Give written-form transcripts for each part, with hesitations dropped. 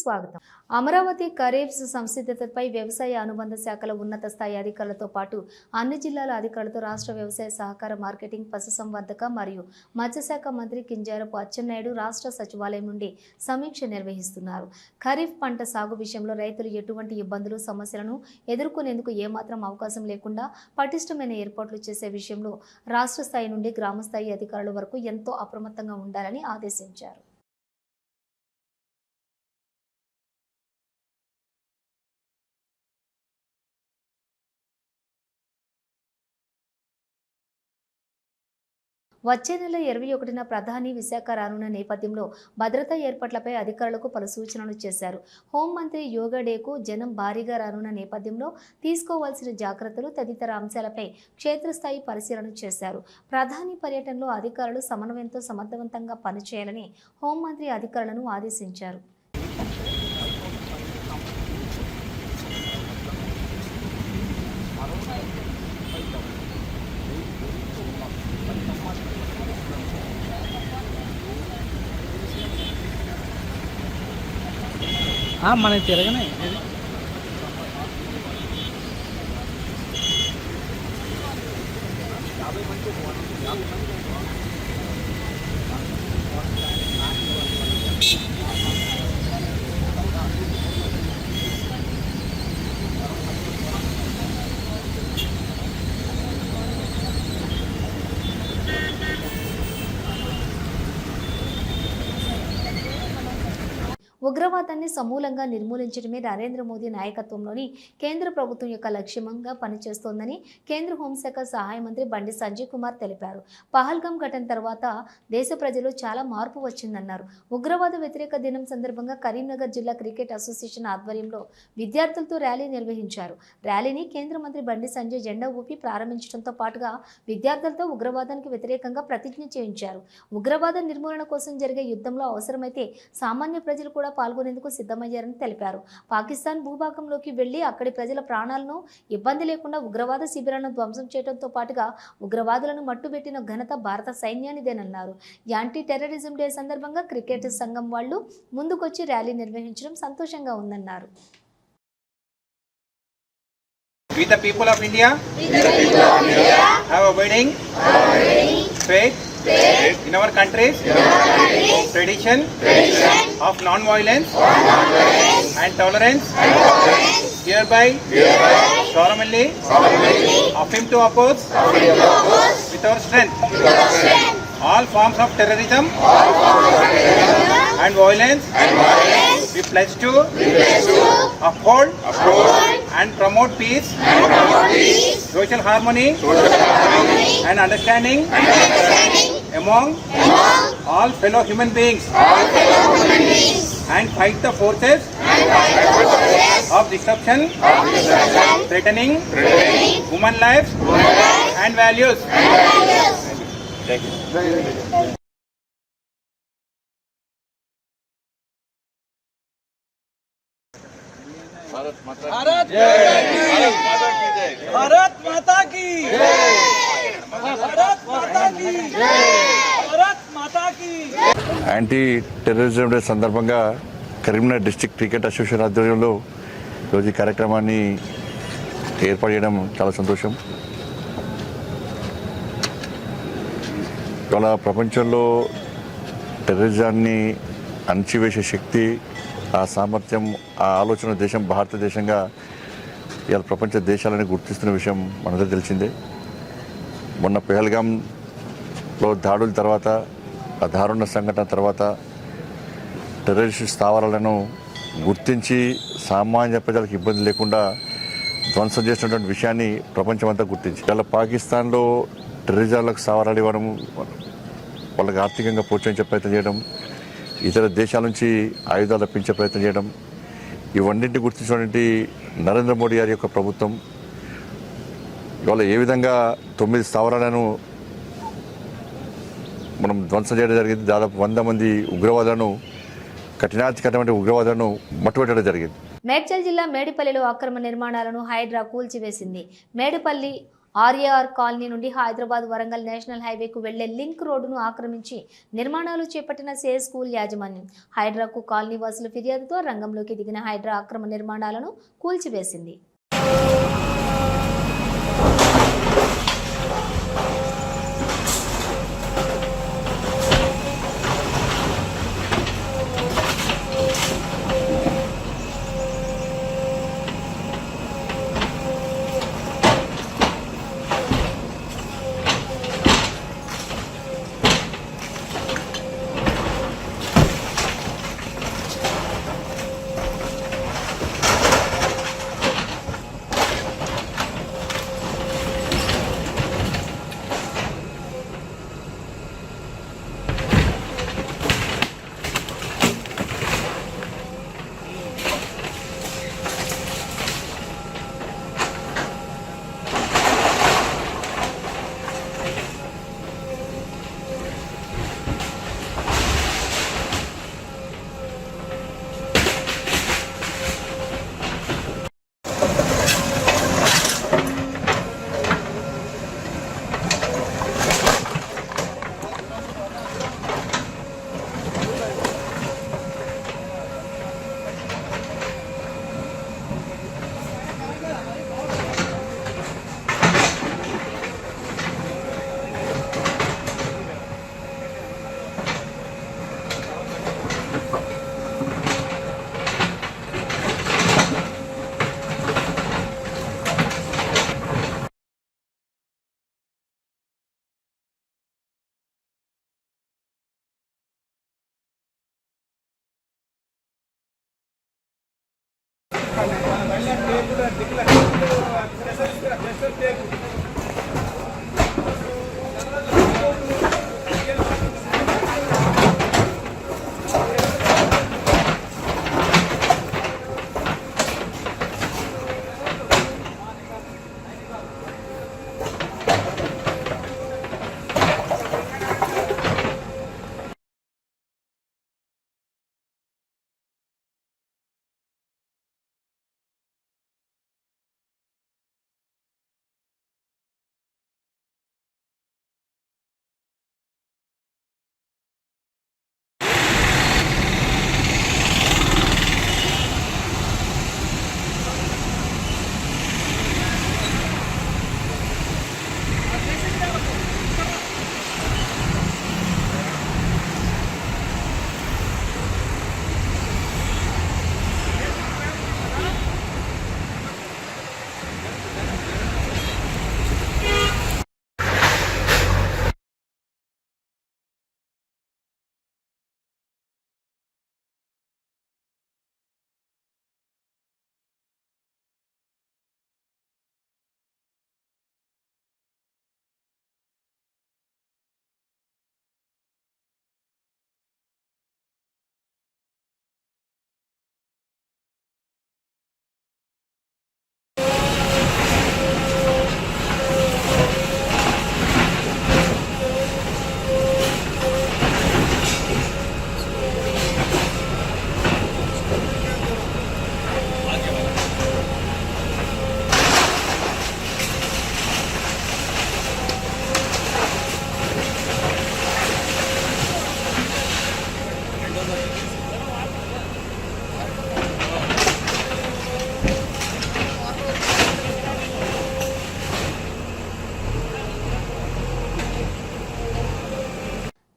స్వాగతం. అమరావతి ఖరీఫ్ సంసిద్ధతపై వ్యవసాయ అనుబంధ శాఖల ఉన్నత స్థాయి అధికారులతో పాటు అన్ని జిల్లాల అధికారులతో రాష్ట్ర వ్యవసాయ సహకార మార్కెటింగ్ పశుసంవర్ధక మరియు మత్స్యశాఖ మంత్రి కింజరాపు అచ్చెన్నాయుడు రాష్ట్ర సచివాలయం నుండి సమీక్ష నిర్వహిస్తున్నారు. ఖరీఫ్ పంట సాగు విషయంలో రైతులు ఎటువంటి ఇబ్బందులు సమస్యలను ఎదుర్కొనేందుకు ఏమాత్రం అవకాశం లేకుండా పటిష్టమైన ఏర్పాట్లు చేసే విషయంలో రాష్ట్ర స్థాయి నుండి గ్రామ స్థాయి అధికారుల వరకు ఎంతో అప్రమత్తంగా ఉండాలని ఆదేశించారు. వచ్చే నెల 21న ప్రధాని విశాఖ రానున్న నేపథ్యంలో భద్రతా ఏర్పాట్లపై అధికారులకు పలు సూచనలు చేశారు. హోంమంత్రి యోగా డేకు జనం భారీగా రానున్న నేపథ్యంలో తీసుకోవాల్సిన జాగ్రత్తలు తదితర అంశాలపై క్షేత్రస్థాయి పరిశీలన చేశారు. ప్రధాని పర్యటనలో అధికారులు సమన్వయంతో సమర్థవంతంగా పనిచేయాలని హోంమంత్రి అధికారులను ఆదేశించారు. మనకి తిరగనే ఉగ్రవాదాన్ని సమూలంగా నిర్మూలించడమే నరేంద్ర మోదీ నాయకత్వంలోని కేంద్ర ప్రభుత్వం యొక్క లక్ష్యంగా పనిచేస్తోందని కేంద్ర హోంశాఖ సహాయ మంత్రి బండి సంజయ్ కుమార్ తెలిపారు. పహల్గామ్ ఘటన తర్వాత దేశ ప్రజలు చాలా మార్పు వచ్చిందన్నారు. ఉగ్రవాద వ్యతిరేక దినం సందర్భంగా కరీంనగర్ జిల్లా క్రికెట్ అసోసియేషన్ ఆధ్వర్యంలో విద్యార్థులతో ర్యాలీ నిర్వహించారు. ర్యాలీని కేంద్ర మంత్రి బండి సంజయ్ జెండా ఊపి ప్రారంభించడంతో పాటుగా విద్యార్థులతో ఉగ్రవాదానికి వ్యతిరేకంగా ప్రతిజ్ఞ చేయించారు. ఉగ్రవాద నిర్మూలన కోసం జరిగే యుద్ధంలో అవసరమైతే సామాన్య ప్రజలు కూడా పాల్గొనేందుకు సిద్ధమయ్యారని తెలిపారు. పాకిస్తాన్ భూభాగంలోకి వెళ్లి అక్కడి ప్రజల ప్రాణాలను ఇబ్బంది లేకుండా ఉగ్రవాద శిబిరాలను ధ్వంసం చేయడంతో పాటుగా ఉగ్రవాదులను మట్టుబెట్టిన ఘనత భారత సైన్యానిదేనన్నారు. యాంటీ టెర్రరిజం డే సందర్భంగా క్రికెట్ సంఘం వాళ్లు ముందుకొచ్చి ర్యాలీ నిర్వహించడం సంతోషంగా ఉందన్నారు. We the people of India have abiding faith in our country's tradition of non-violence and tolerance. Hereby solemnly affirm to oppose with our strength all forms of terrorism and violence. We pledge to uphold and promote peace, social harmony and understanding among all fellow human beings, and fight the forces of disruption threatening human lives and values. Thank you. Bharat माता की जय। भारत माता की जय। भारत माता की जय। भारत माता की యాంటీ టెర్రరిజం డే సందర్భంగా కరీంనగర్ డిస్ట్రిక్ట్ క్రికెట్ అసోసియేషన్ ఆధ్వర్యంలో ఈరోజు ఈ కార్యక్రమాన్ని ఏర్పాటు చేయడం చాలా సంతోషం. ఇవాళ ప్రపంచంలో టెర్రరిజాన్ని అణచివేసే శక్తి, ఆ సామర్థ్యం, ఆ ఆలోచన దేశం భారతదేశంగా ఇవాళ ప్రపంచ దేశాలని గుర్తిస్తున్న విషయం మనందరూ తెలిసిందే. మొన్న పహల్గామ్లో దాడుల తర్వాత, ఆ దారుణ సంఘటన తర్వాత టెర్రరిస్ట్ స్థావరాలను గుర్తించి సామాన్య ప్రజలకు ఇబ్బంది లేకుండా ధ్వంసం చేసినటువంటి విషయాన్ని ప్రపంచమంతా గుర్తించి ఇవాళ పాకిస్తాన్లో టెర్రరిజాలకు స్థావరాలు ఇవ్వడం, వాళ్ళకి ఆర్థికంగా ప్రోత్సహించే ప్రయత్నం చేయడం, ఇతర దేశాల నుంచి ఆయుధాలు రప్పించే ప్రయత్నం చేయడం, ఇవన్నింటినీ గుర్తించినటువంటి నరేంద్ర మోడీ గారి యొక్క ప్రభుత్వం ఇవాళ ఏ విధంగా 9 స్థావరాలను మనం ధ్వంసం చేయడం జరిగింది. దాదాపు 100 మంది ఉగ్రవాదులను, కఠినాధికమైన ఉగ్రవాదులను మట్టుబెట్టడం జరిగింది. మేడ్చల్ జిల్లా మేడిపల్లిలో అక్రమ నిర్మాణాలను హైడ్రా కూల్చివేసింది. మేడిపల్లి ఆర్ఏఆర్ కాలనీ నుండి హైదరాబాద్ వరంగల్ నేషనల్ హైవేకు వెళ్లే లింక్ రోడ్డును ఆక్రమించి నిర్మాణాలు చేపట్టిన సే స్కూల్ యాజమాన్యం హైడ్రాకు కాలనీ వాసుల ఫిర్యాదుతో రంగంలోకి దిగిన హైడ్రా అక్రమ నిర్మాణాలను కూల్చివేసింది.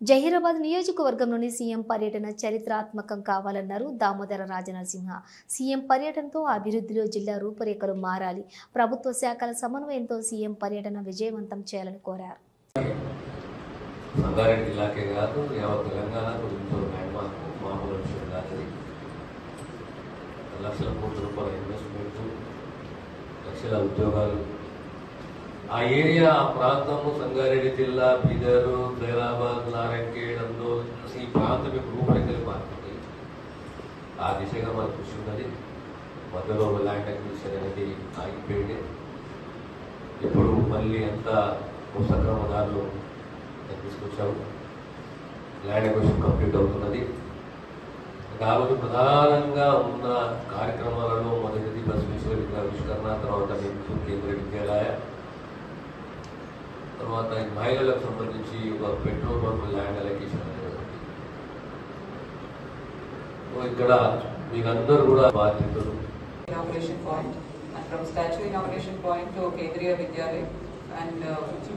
జహీరాబాద్ నియోజకవర్గంలోని సీఎం పర్యటన చరిత్రాత్మకం కావాలన్నారు దామోదర రాజనరసింహ. సీఎం పర్యటనతో అభివృద్ధిలో జిల్లా రూపురేఖలు మారాలి. ప్రభుత్వ శాఖల సమన్వయంతో సీఎం పర్యటన విజయవంతం చేయాలని కోరారు. సంగారెడ్డి జిల్లాకే కాదు యావత్ తెలంగాణకు మామూలు విషయం కాదు. లక్షల కోట్ల రూపాయల ఇన్వెస్ట్మెంట్, లక్షల ఉద్యోగాలు. ఆ ఏరియా, ఆ ప్రాంతము సంగారెడ్డి జిల్లా, బీదరు, ఖైరాబాద్, నారాయణఖేడ్, అందోల్, ఈ ప్రాంతం యొక్క రూపురేఖలు మారుతుంది. ఆ దిశగా మన కృషి ఉన్నది. మధ్యలో ల్యాండ్ అక్విజిషన్ అనేది ఆగిపోయింది. ఇప్పుడు మళ్ళీ అంతా సక్రమదారులు తీసుకొచ్చాము. ల్యాండ్ అక్విజిషన్ కంప్లీట్ అవుతున్నది. కాబట్టి ప్రధానంగా ఉన్న కార్యక్రమాలలో మొదటిది బసవేశ్వర విగ్రహావిష్కరణ, తర్వాత నెహ్రూ కేంద్రీయ విద్యాలయ, తర్వాత ఈ మహిళలకు సంబంధించి ఒక పెట్రోల్ పంప్ ల్యాండ్ అలొకేషన్ అనేది ఉంది. ఇక్కడ మీకందరూ కూడా బాధ్యతలు. Inauguration point, and from statue inauguration point to Kendriya Vidyalaya, and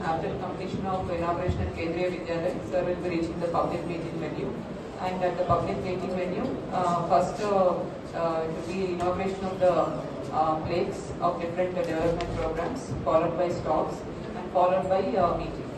after completion of inauguration at Kendriya Vidyalaya, sir will be reaching the public meeting venue. And at the public meeting venue, first it will be inauguration of the plaques of different development programs, followed by stalls, and followed by meeting.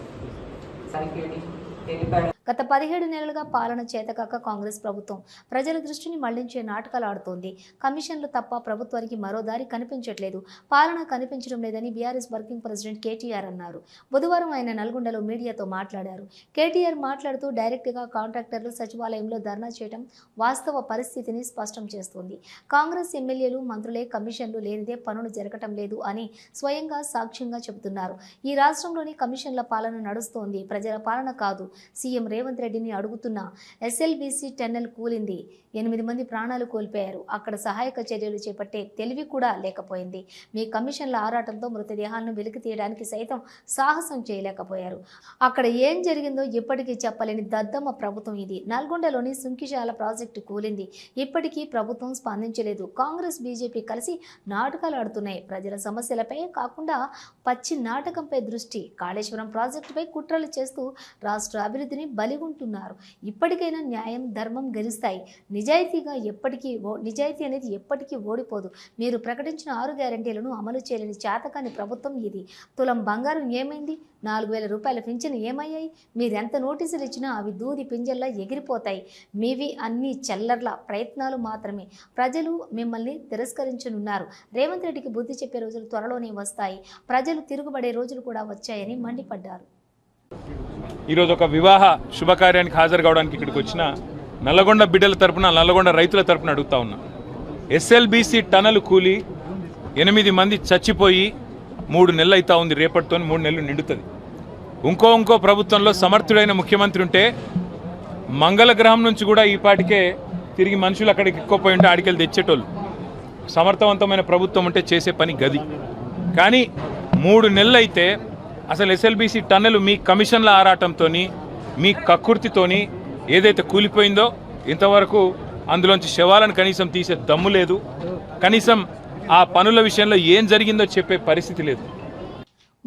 Barricading, helipad. గత 17 నెలలుగా పాలన చేతకాక కాంగ్రెస్ ప్రభుత్వం ప్రజల దృష్టిని మళ్లించే నాటకాలు ఆడుతోంది. కమిషన్లు తప్ప ప్రభుత్వానికి మరో దారి కనిపించట్లేదు. పాలన కనిపించడం లేదని బీఆర్ఎస్ వర్కింగ్ ప్రెసిడెంట్ కేటీఆర్ అన్నారు. బుధవారం ఆయన నల్గొండలో మీడియాతో మాట్లాడారు. కేటీఆర్ మాట్లాడుతూ డైరెక్ట్గా కాంట్రాక్టర్లు సచివాలయంలో ధర్నా చేయడం వాస్తవ పరిస్థితిని స్పష్టం చేస్తోంది. కాంగ్రెస్ ఎమ్మెల్యేలు మంత్రులే కమిషన్లు లేనిదే పనులు జరగటం లేదు అని స్వయంగా సాక్ష్యంగా చెబుతున్నారు. ఈ రాష్ట్రంలోని కమిషన్ల పాలన నడుస్తోంది, ప్రజల పాలన కాదు. సీఎం రేవంత్ రెడ్డిని అడుగుతున్న ఎస్ఎల్బీసీ టన్నెల్ కూలింది, 8 మంది ప్రాణాలు కోల్పోయారు. అక్కడ సహాయక చర్యలు చేపట్టే తెలివి కూడా లేకపోయింది. మీ కమిషన్ల ఆరాటంతో మృతదేహాలను వెలికి తీయడానికి సైతం సాహసం చేయలేకపోయారు. అక్కడ ఏం జరిగిందో ఇప్పటికీ చెప్పలేని దద్దమ్మ ప్రభుత్వం ఇది. నల్గొండలోని సుంకిశాల ప్రాజెక్టు కూలింది, ఇప్పటికీ ప్రభుత్వం స్పందించలేదు. కాంగ్రెస్ బీజేపీ కలిసి నాటకాలు ఆడుతున్నాయి. ప్రజల సమస్యలపై కాకుండా పచ్చి నాటకంపై దృష్టి, కాళేశ్వరం ప్రాజెక్టుపై కుట్రలు చేస్తూ రాష్ట్ర అభివృద్ధిని బలిగొంటున్నారు. ఇప్పటికైనా న్యాయం ధర్మం గెలుస్తాయి. నిజాయితీ అనేది ఎప్పటికీ ఓడిపోదు. మీరు ప్రకటించిన 6 గ్యారెంటీలను అమలు చేయలేని చేతకాని ప్రభుత్వం ఇది. తులం బంగారం ఏమైంది? 4,000 రూపాయల పింఛను ఏమయ్యాయి? మీరెంత నోటీసులు ఇచ్చినా అవి దూది పింజల్లా ఎగిరిపోతాయి. మీవి అన్ని చెల్లర్ల ప్రయత్నాలు మాత్రమే. ప్రజలు మిమ్మల్ని తిరస్కరించనున్నారు. రేవంత్ రెడ్డికి బుద్ధి చెప్పే రోజులు త్వరలోనే వస్తాయి. ప్రజలు తిరుగుబడే రోజులు కూడా వచ్చాయని మండిపడ్డారు. ఈరోజు ఒక వివాహ శుభకార్యానికి హాజరు కావడానికి ఇక్కడికి వచ్చిన నల్లగొండ బిడ్డల తరపున, నల్లగొండ రైతుల తరపున అడుగుతా ఉన్నా. ఎస్ఎల్బీసీ టనల్ కూలి 8 మంది చచ్చిపోయి 3 నెలలు అవుతా ఉంది. రేపటితో 3 నెలలు నిండుతుంది. ఇంకో ప్రభుత్వంలో సమర్థుడైన ముఖ్యమంత్రి ఉంటే మంగళగ్రహం నుంచి కూడా ఈ పాటికే తిరిగి మనుషులు అక్కడికి ఎక్కువపోయి ఉంటే ఆడికెళ్ళి తెచ్చేటోళ్ళు. సమర్థవంతమైన ప్రభుత్వం ఉంటే చేసే పని గది. కానీ 3 నెలలు అయితే అసలు ఎస్ఎల్బీసీ టన్నెల్ మీ కమిషన్ల ఆరాటంతో, మీ కక్కుర్తితోని ఏదైతే కూలిపోయిందో ఇంతవరకు అందులోంచి శవాలను కనీసం తీసే దమ్ము లేదు. కనీసం ఆ పనుల విషయంలో ఏం జరిగిందో చెప్పే పరిస్థితి లేదు.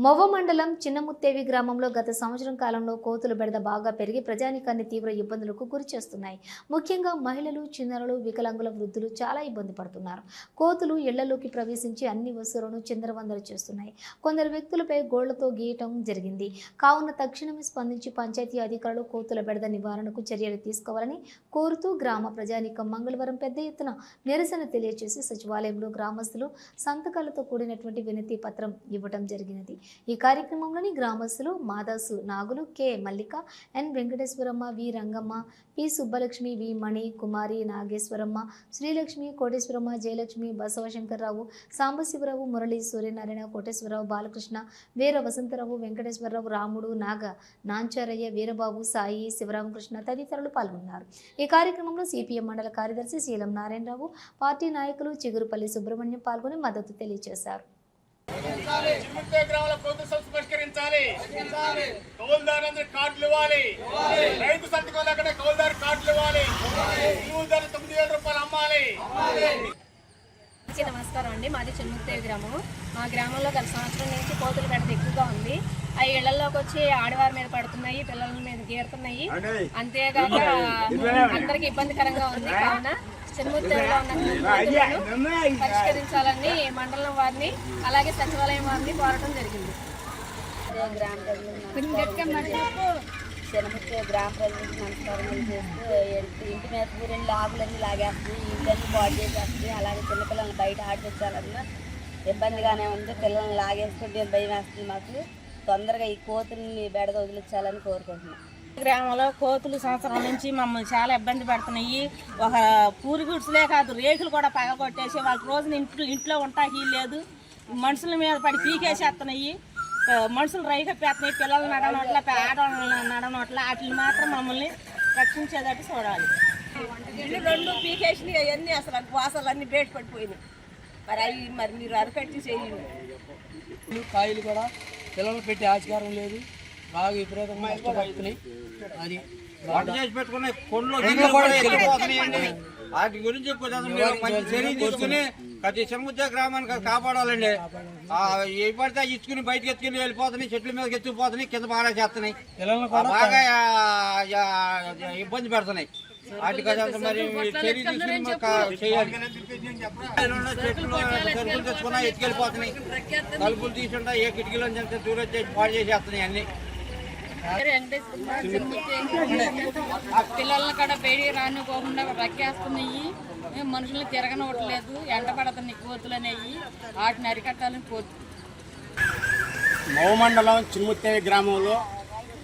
మొవ్వ మండలం చిన్నముత్తేవి గ్రామంలో గత సంవత్సరం కాలంలో కోతుల బెడద బాగా పెరిగి ప్రజానికాన్ని తీవ్ర ఇబ్బందులకు గురి చేస్తున్నాయి. ముఖ్యంగా మహిళలు, చిన్నారులు, వికలాంగుల, వృద్ధులు చాలా ఇబ్బంది పడుతున్నారు. కోతులు ఇళ్లలోకి ప్రవేశించి అన్ని వస్తువులను చిందరవందర చేస్తున్నాయి. కొందరు వ్యక్తులపై గోళ్లతో గీయటం జరిగింది. కావున తక్షణమే స్పందించి పంచాయతీ అధికారులు కోతుల బెడద నివారణకు చర్యలు తీసుకోవాలని కోరుతూ గ్రామ ప్రజానికం మంగళవారం పెద్ద ఎత్తున నిరసన తెలియజేసి సచివాలయంలో గ్రామస్తులు సంతకాలతో కూడినటువంటి వినతి పత్రం ఇవ్వడం జరిగినది. ఈ కార్యక్రమంలోని గ్రామస్తులు మాదాసు నాగులు, కె మల్లిక, ఎన్ వెంకటేశ్వరమ్మ, వి రంగమ్మ, పి సుబ్బలక్ష్మి, వి మణి, కుమారి, నాగేశ్వరమ్మ, శ్రీలక్ష్మి, కోటేశ్వరమ్మ, జయలక్ష్మి, బసవశంకర్రావు, సాంబశివరావు, మురళి, సూర్యనారాయణ, కోటేశ్వరరావు, బాలకృష్ణ, వీర వసంతరావు, వెంకటేశ్వరరావు, రాముడు, నాగ, నాంచారయ్య, వీరబాబు, సాయి, శివరామకృష్ణ తదితరులు పాల్గొన్నారు. ఈ కార్యక్రమంలో సిపిఎం మండల కార్యదర్శి శీలం నారాయణరావు, పార్టీ నాయకులు చిగురుపల్లి సుబ్రహ్మణ్యం పాల్గొని మద్దతు తెలియజేశారు. చిమ్ముతే గ్రామాల కోత సమస్య పరిష్కరించాలి. కౌలుదారు కార్డులు ఇవ్వాలి. రైతు సంతకాలు అక్కడ కౌలుదారు కార్డులు ఇవ్వాలి. భూమి ధర 9,000 రూపాయలు అమ్మాలి. నమస్కారం అండి. మాది చిన్ముత్తేవి గ్రామం. మా గ్రామంలో గత సంవత్సరం నుంచి కోతుల బెడద ఎక్కువగా ఉంది. అవి ఇళ్లలోకి వచ్చి ఆడవారి మీద పడుతున్నాయి, పిల్లల మీద గీరుతున్నాయి. అంతేగాక అందరికి ఇబ్బందికరంగా ఉంది. కావున చిన్ముత్తేవిలో ఉన్న పరిష్కరించాలని మండలం వారిని అలాగే సచివాలయం వారిని కోరడం జరిగింది. చిన్నముత్తేవి గ్రామ ప్రజలకు నమస్కారం చేస్తూ ఇంటి మీద ఊరెళ్ళి ఆకులన్నీ లాగేస్తుంది, ఇళ్ళన్నీ పాడు చేసేస్తుంది. అలాగే చిన్నపిల్లల్ని బయట ఆడిపించాలన్నా ఇబ్బందిగానే ఉంది. పిల్లల్ని లాగేస్తుంటే భయం వేస్తుంది. మాకు తొందరగా ఈ కోతుల్ని బెడద వదిలించాలని కోరుకుంటున్నాం. గ్రామంలో కోతులు సంవత్సరం నుంచి మమ్మల్ని చాలా ఇబ్బంది పడుతున్నాయి. ఒక పూరి గుడ్సులే కాదు, రేకులు కూడా పగలగొట్టేసి వాళ్ళ రోజున ఇంట్లో ఉంటాకి లేదు. మనుషుల మీద పడి పీకేసేస్తున్నాయి. మనుషులు రైకప్పేస్తున్నాయి. పిల్లలు నడనోట్ల, ఆడవాళ్ళ నడనోట్ల, వాటిని మాత్రం మమ్మల్ని రక్షించేటట్టు చూడాలి. ఇల్లు 2 పీకేసినాయి. అవన్నీ అసలు వాసలు అన్నీ బయట పడిపోయినాయి. మరి అవి మీరు అరకట్టి చేయండి. కాయలు కూడా పిల్లలు పెట్టే ఆస్కారం లేదు. బాగా విపరీతంగా కష్టపడుతున్నాయి. అది వంట చేసి పెట్టుకునే కొండలు వాటి గురించి మంచి చర్య తీసుకుని ప్రతి సముద్ర గ్రామానికి కాపాడాలండి. ఏ పడితే ఇచ్చుకుని బయటకు ఎత్తుకుని వెళ్ళిపోతున్నాయి, చెట్ల మీదకి ఎత్తుకుపోతున్నాయి, కింద బాగా చేస్తున్నాయి, బాగా ఇబ్బంది పెడుతున్నాయి. వాటికి మరి చర్య తీసుకుని చేయాలి. చెట్లు సరుకులు తెచ్చుకున్నా ఎత్తుకెళ్ళిపోతున్నాయి, తలుపులు తీసుకుంటా ఏ కిటికీలో దూరం చేసి పాడు చేసేస్తున్నాయి అన్ని. పిల్లల్ని కూడా బయట రానిపోకుండా రక్కేస్తున్నాయి, మనుషుల్ని తిరగనివ్వట్లేదు, ఎండ పడుతున్నాయి కోతులు అనేవి. వాటిని అరికట్టాలని కోరుతున్నాయి. మౌమండలం చిన్ముత్తేవి గ్రామంలో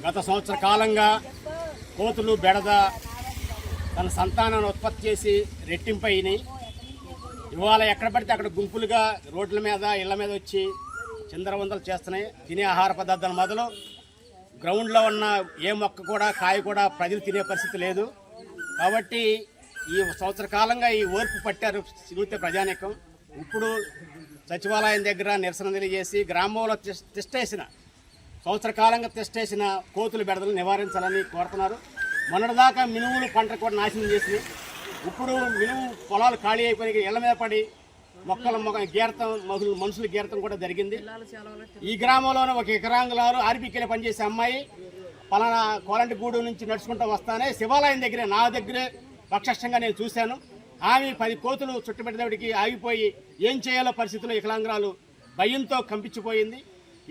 గత సంవత్సర కాలంగా కోతులు బెడద తన సంతానాన్ని ఉత్పత్తి చేసి రెట్టింపు అయినాయి. ఇవాళ ఎక్కడ పడితే అక్కడ గుంపులుగా రోడ్ల మీద ఇళ్ల మీద వచ్చి చిందరవందలు చేస్తున్నాయి. తినే ఆహార పదార్థాల మొదలు గ్రౌండ్లో ఉన్న ఏ మొక్క కూడా కాయ కూడా ప్రజలు తినే పరిస్థితి లేదు. కాబట్టి ఈ సంవత్సర కాలంగా ఈ ఓర్పు పట్టారు చిన్ముత్తేవి ప్రజానీకం. ఇప్పుడు సచివాలయం దగ్గర నిరసన తెలియజేసి గ్రామంలో సంవత్సర కాలంగా తిష్టేసిన కోతుల బెడదలు నివారించాలని కోరుతున్నారు. మొన్నటిదాకా మినుములు పంట కూడా నాశనం చేసి ఇప్పుడు మినుము పొలాలు ఖాళీ అయిపోయి ఇళ్ల మీద పడి గీరతం మనుషుల గీరతం కూడా జరిగింది. ఈ గ్రామంలోనే ఒక ఎకరాంగులారు ఆర్బీకేలో పనిచేసే అమ్మాయి పలానా కోలంటిగూడు నుంచి నడుచుకుంటూ వస్తానే శివాలయం దగ్గరే నా దగ్గరే ప్రత్యక్షంగా నేను చూశాను. ఆమె 10 కోతులు చుట్టుపెట్టేటికి ఆగిపోయి ఏం చేయాలో పరిస్థితులు వికలాంగురాలు భయంతో కంపించిపోయింది.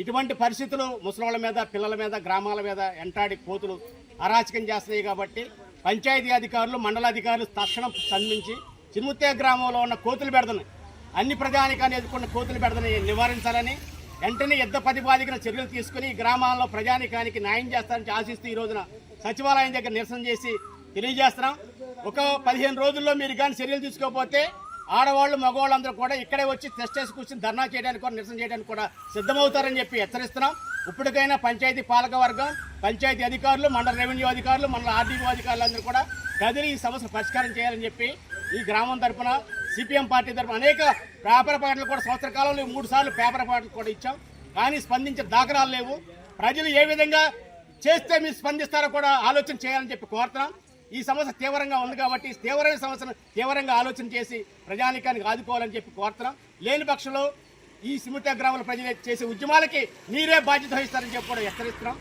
ఇటువంటి పరిస్థితులు ముసలోళ్ళ మీద పిల్లల మీద గ్రామాల మీద ఎంటాడి కోతులు అరాచకం చేస్తున్నాయి. కాబట్టి పంచాయతీ అధికారులు మండలాధికారులు తక్షణం స్పందించి చిన్ముత్తేవి గ్రామంలో ఉన్న కోతుల బెడదను అన్ని ప్రజానికాన్ని ఎదుర్కొన్న కోతుల బెడదని నివారించాలని వెంటనే యుద్ధ ప్రతిపాదికన చర్యలు తీసుకుని గ్రామాల్లో ప్రజానికానికి న్యాయం చేస్తారని ఆశిస్తూ ఈ రోజున సచివాలయం దగ్గర నిరసన చేసి తెలియజేస్తున్నాం. ఒక 15 రోజుల్లో మీరు కానీ చర్యలు తీసుకోకపోతే ఆడవాళ్ళు మగవాళ్ళందరూ కూడా ఇక్కడే వచ్చి టెస్ట్ కూర్చొని ధర్నా చేయడానికి కూడా నిరసన చేయడానికి కూడా సిద్ధమవుతారని చెప్పి హెచ్చరిస్తున్నాం. ఇప్పటికైనా పంచాయతీ పాలక వర్గం, పంచాయతీ అధికారులు, మండల రెవెన్యూ అధికారులు, మండల ఆర్డీఓ అధికారులందరూ కూడా కదిలి ఈ సమస్యను పరిష్కారం చేయాలని చెప్పి ఈ గ్రామం తరఫున సిపిఎం పార్టీ తరఫున అనేక పేపర్ పాటలు కూడా సంవత్సర కాలంలో 3 సార్లు పేపర్ పాటలు కూడా ఇచ్చాం. కానీ స్పందించే దాఖలాలు లేవు. ప్రజలు ఏ విధంగా చేస్తే మీరు స్పందిస్తారో కూడా ఆలోచన చేయాలని చెప్పి కోరుతున్నాం. ఈ సమస్య తీవ్రంగా ఉంది కాబట్టి తీవ్రమైన సమస్యను తీవ్రంగా ఆలోచన చేసి ప్రజానికానికి ఆదుకోవాలని చెప్పి కోరుతున్నాం. లేని పక్షంలో ఈ చిన్ముత్తేవి గ్రామంలో ప్రజలు చేసే ఉద్యమాలకి మీరే బాధ్యత వహిస్తారని చెప్పి కూడా హెచ్చరిస్తున్నాం.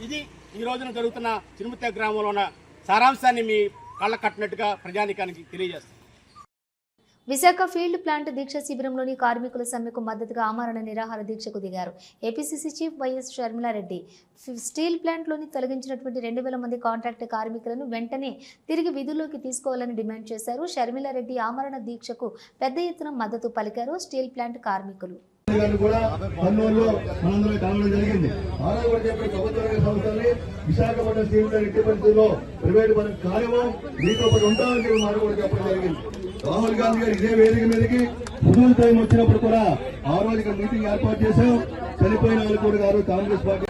ఇది ఈ రోజున జరుగుతున్న చిన్ముత్తేవి గ్రామంలో ఉన్న సారాంశాన్ని మీ కళ్ళ కట్టినట్టుగా ప్రజానికానికి తెలియజేస్తాం. విశాఖ ఫీల్డ్ ప్లాంట్ దీక్ష శిబిరంలోని కార్మికుల సమ్మెకు మద్దతుగా ఆమరణ నిరాహార దీక్షకు దిగారు APCC chief YS Sharmila Reddy. Steel ప్లాంట్లోని తొలగించినటువంటి 2000 మంది కాంట్రాక్ట్ కార్మికులను వెంటనే తిరిగి విధుల్లోకి తీసుకోవాలని డిమాండ్ చేశారు. షర్మిలారెడ్డి ఆమరణ దీక్షకు పెద్ద ఎత్తున మద్దతు పలికారు స్టీల్ ప్లాంట్ కార్మికులు. విశాఖపట్నం స్టీల్ ప్లాంట్ పరిస్థితుల్లో ప్రైవేట్ మనకు కార్యమో మీతో పాటు ఉంటామని చెప్పి మాట కూడా చెప్పడం జరిగింది. రాహుల్ గాంధీ గారు ఇదే వేదిక మీదకి హుజూర్ టైం వచ్చినప్పుడు కూడా ఆ రోజు ఇక్కడ మీటింగ్ ఏర్పాటు చేశాం. చనిపోయిన వాళ్ళు కూడా గారు కాంగ్రెస్ పార్టీ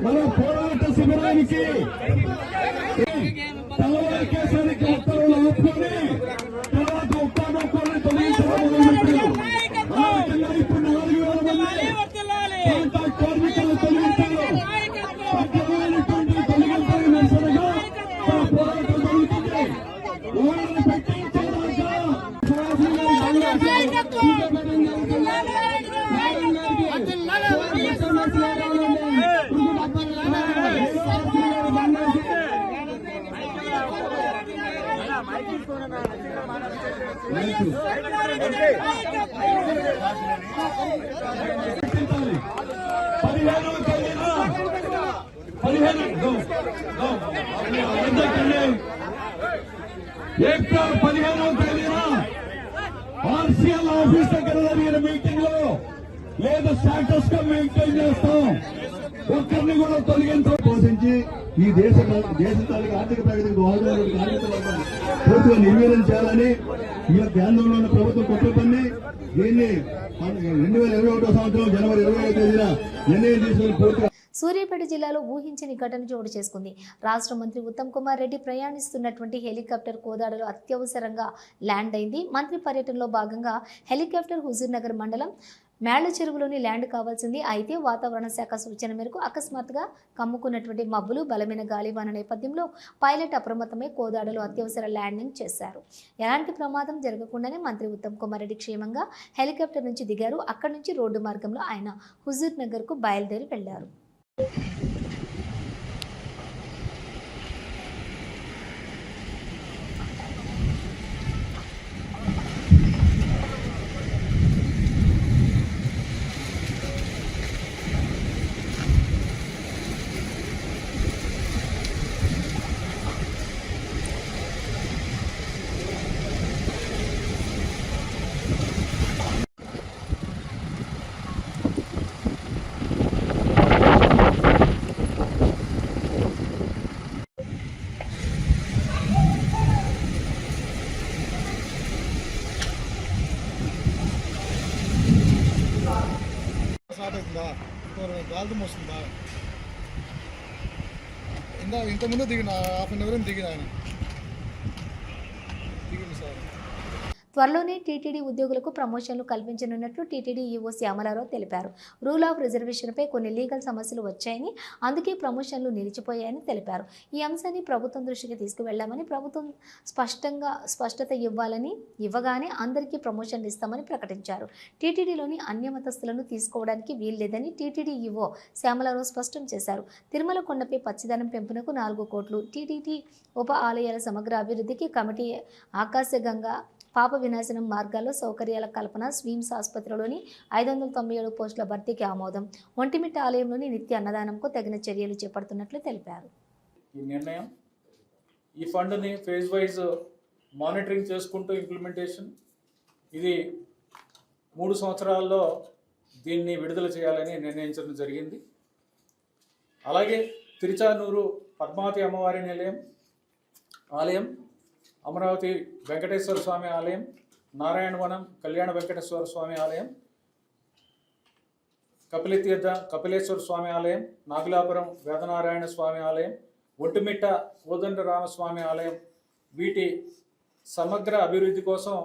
మన పోరాట శిబిరానికి తలవారి కేసానికి ఉత్తర్వులు ఆపుకొని తర్వాత ఒక్కనొక్కరిని తొలగించడం మొదలుపెట్టారు. ఇప్పుడు 4000 మంది కాంట్రాక్ట్ కార్మికులను తొలగించారు. తొలగించడానికి నిరసనగా పోరాటం జరుగుతుంది. ఓళ్ళని పెట్టించేదాకా ఏప్రిల్ 15వ తేదీన ఆర్సీఎల్ ఆఫీస్ దగ్గర జరిగిన మీటింగ్ లో లేదా స్టాటస్ గా మెయింటైన్ చేస్తాం. ఒక్కరిని కూడా తొలగించడం పోషించి ఈ దేశ తాలూకు ఆర్థిక ప్రగతికి దోహదపడే కార్మిక వర్గాన్ని పూర్తిగా నిర్వీర్యం చేయాలని ఈ కేంద్రంలో ఉన్న ప్రభుత్వం కుట్రపన్ని దీన్ని 2021 సంవత్సరం జనవరి 25వ తేదీన నిర్ణయం తీసుకుని పూర్తిగా సూర్యాపేట జిల్లాలో ఊహించని ఘటన చోటు చేసుకుంది. రాష్ట్ర మంత్రి ఉత్తమ్ కుమార్ రెడ్డి ప్రయాణిస్తున్నటువంటి హెలికాప్టర్ కోదాడలో అత్యవసరంగా ల్యాండ్ అయింది. మంత్రి పర్యటనలో భాగంగా హెలికాప్టర్ హుజూర్నగర్ మండలం మేళ్ల చెరువులోని ల్యాండ్ కావాల్సింది. అయితే వాతావరణ శాఖ సూచన మేరకు అకస్మాత్తుగా కమ్ముకున్నటువంటి మబ్బులు, బలమైన గాలివాన నేపథ్యంలో పైలట్ అప్రమత్తమై కోదాడలో అత్యవసర ల్యాండింగ్ చేశారు. ఎలాంటి ప్రమాదం జరగకుండానే మంత్రి ఉత్తమ్ కుమార్ రెడ్డి క్షేమంగా హెలికాప్టర్ నుంచి దిగారు. అక్కడి నుంచి రోడ్డు మార్గంలో ఆయన హుజూర్ నగర్కు బయలుదేరి వెళ్లారు. గాలిదం వస్తుందా? ఇంతకుముందు దిగిన హాఫ్ అన్ అవర్ దిగిన ఆయన దిగింది సార్. త్వరలోనే టీటీడీ ఉద్యోగులకు ప్రమోషన్లు కల్పించనున్నట్లు టీటీడీ ఈవో శ్యామలారావు తెలిపారు. రూల్ ఆఫ్ రిజర్వేషన్పై కొన్ని లీగల్ సమస్యలు వచ్చాయని, అందుకే ప్రమోషన్లు నిలిచిపోయాయని తెలిపారు. ఈ అంశాన్ని ప్రభుత్వం దృష్టికి తీసుకువెళ్లామని, ప్రభుత్వం స్పష్టత ఇవ్వగానే అందరికీ ప్రమోషన్లు ఇస్తామని ప్రకటించారు. టీటీడీలోని అన్యమతస్థులను తీసుకోవడానికి వీల్లేదని టీటీడీ ఈవో శ్యామలారావు స్పష్టం చేశారు. తిరుమల కొండపై పచ్చిదనం పెంపునకు 4 కోట్లు, టీటీడీ ఉప ఆలయాల సమగ్ర అభివృద్ధికి కమిటీ, ఆకాశగంగా పాప వినాశనం మార్గాల్లో సౌకర్యాల కల్పన, స్వీమ్స్ ఆసుపత్రిలోని 597 పోస్టుల భర్తీకి ఆమోదం, ఒంటిమిట్ట ఆలయంలోని నిత్య అన్నదానంకు తగిన చర్యలు చేపడుతున్నట్లు తెలిపారు. ఈ నిర్ణయం ఈ ఫండ్ని ఫేజ్ వైజ్ మానిటరింగ్ చేసుకుంటూ ఇంప్లిమెంటేషన్, ఇది 3 సంవత్సరాల్లో దీన్ని విడుదల చేయాలని నిర్ణయించడం జరిగింది. అలాగే తిరుచానూరు పద్మావతి అమ్మవారి ఆలయం, అమరావతి వెంకటేశ్వర స్వామి ఆలయం, నారాయణవనం కళ్యాణ వెంకటేశ్వర స్వామి ఆలయం, కపిలతీర్థ కపిలేశ్వర స్వామి ఆలయం, నాగులాపురం వేదనారాయణ స్వామి ఆలయం, ఒంటిమిట్ట కోదండరామస్వామి ఆలయం, వీటి సమగ్ర అభివృద్ధి కోసం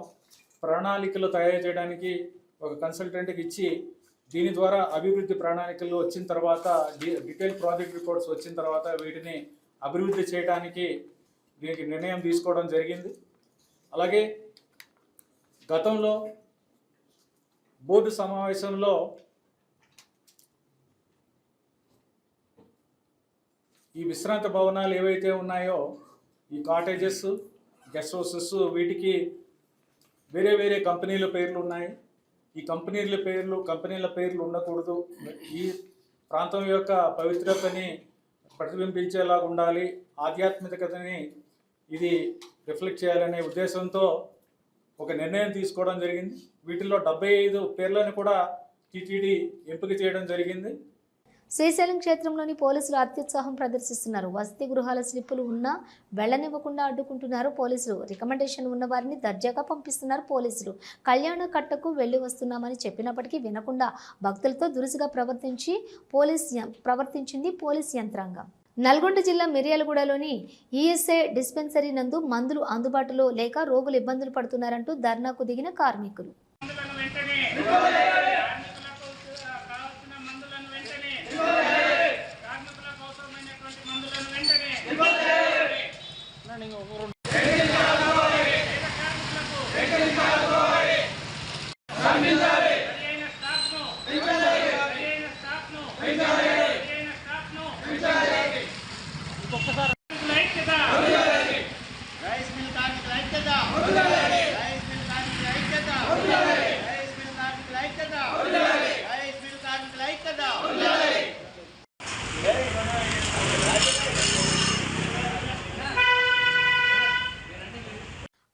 ప్రణాళికలు తయారు చేయడానికి ఒక కన్సల్టెంట్కి ఇచ్చి, దీని ద్వారా అభివృద్ధి ప్రణాళికలు వచ్చిన తర్వాత, డీటెయిల్ ప్రాజెక్ట్ రిపోర్ట్స్ వచ్చిన తర్వాత వీటిని అభివృద్ధి చేయడానికి దీనికి నిర్ణయం తీసుకోవడం జరిగింది. అలాగే గతంలో బోర్డు సమావేశంలో ఈ విశ్రాంత భవనాలు ఏవైతే ఉన్నాయో, ఈ కాటేజెస్, గెస్ట్ హౌసెస్, వీటికి వేరే వేరే కంపెనీల పేర్లు ఉన్నాయి. ఈ కంపెనీల పేర్లు ఉండకూడదు. ఈ ప్రాంతం యొక్క పవిత్రతని ప్రతిబింబించేలా ఉండాలి, ఆధ్యాత్మికతని ఇది రిఫ్లెక్ట్ చేయాలనే ఉద్దేశంతో ఒక నిర్ణయం తీసుకోవడం జరిగింది. వీటిలో 75 పేర్లను కూడా టీటీడీ ఎంపిక చేయడం జరిగింది. శ్రీశైలం క్షేత్రంలోని పోలీసులు అత్యుత్సాహం ప్రదర్శిస్తున్నారు. వసతి గృహాల స్లిప్పులు ఉన్నా వెళ్లనివ్వకుండా అడ్డుకుంటున్నారు పోలీసులు. రికమెండేషన్ ఉన్న వారిని దర్జాగా పంపిస్తున్నారు పోలీసులు. కళ్యాణ కట్టకు వెళ్లి వస్తున్నామని చెప్పినప్పటికీ వినకుండా భక్తులతో దురుసుగా ప్రవర్తించింది పోలీస్ యంత్రాంగం. నల్గొండ జిల్లా మిర్యాలగూడలోని ఈఎస్ఐ డిస్పెన్సరీ నందు మందులు అందుబాటులో లేక రోగులు ఇబ్బందులు పడుతున్నారంటూ ధర్నాకు దిగిన కార్మికులు.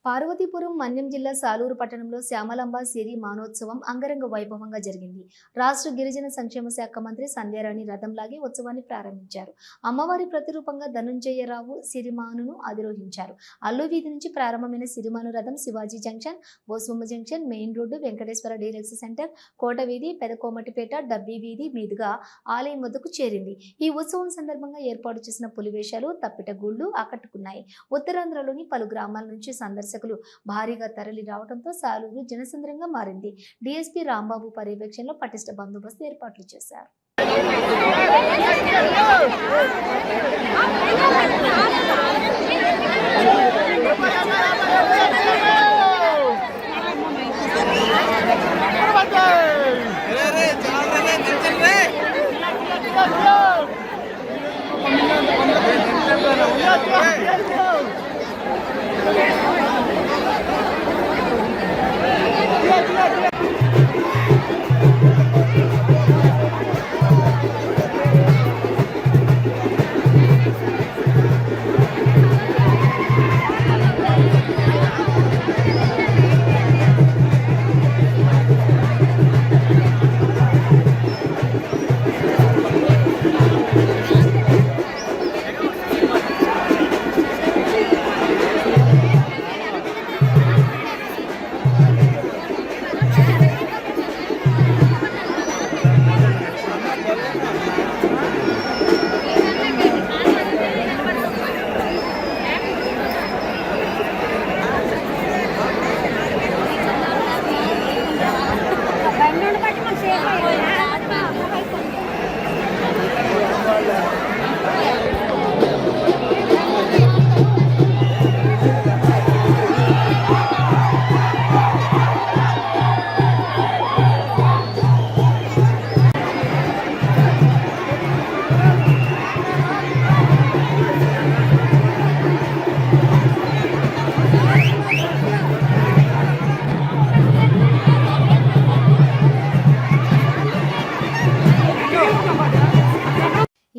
పార్వతీపురం మన్యం జిల్లా సాలూరు పట్టణంలో శ్యామలాంబ సిరి మానోత్సవం అంగరంగ వైభవంగా జరిగింది. రాష్ట్ర గిరిజన సంక్షేమ శాఖ మంత్రి సంధ్యారాణి రథం లాగి ఉత్సవాన్ని ప్రారంభించారు. అమ్మవారి ప్రతిరూపంగా ధనుంజయరావు సిరిమానును అధిరోహించారు. అల్లు వీధి నుంచి ప్రారంభమైన సిరిమాను రథం శివాజీ జంక్షన్, బోస్బొమ్మ junction, main road, Venkateswara deluxe centre, కోట వీధి, పెదకోమటిపేట, డబ్బీ వీధి మీదుగా ఆలయం వద్దకు చేరింది. ఈ ఉత్సవం సందర్భంగా ఏర్పాటు చేసిన పులివేషాలు, తప్పిట గూళ్లు ఆకట్టుకున్నాయి. ఉత్తరాంధ్రలోని పలు గ్రామాల నుంచి సందర్శకులు భారీగా తరలి రావడంతో సాలూరు జనసంద్రంగా మారింది. డీఎస్పీ రాంబాబు పర్యవేక్షణలో పటిష్ట బందోబస్తు ఏర్పాట్లు చేశారు.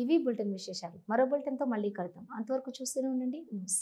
ఇవి బులెటిన్ విశేషాలు. మరో బులెటిన్తో మళ్ళీ కలుద్దాం. అంతవరకు చూస్తూనే ఉండండి న్యూస్.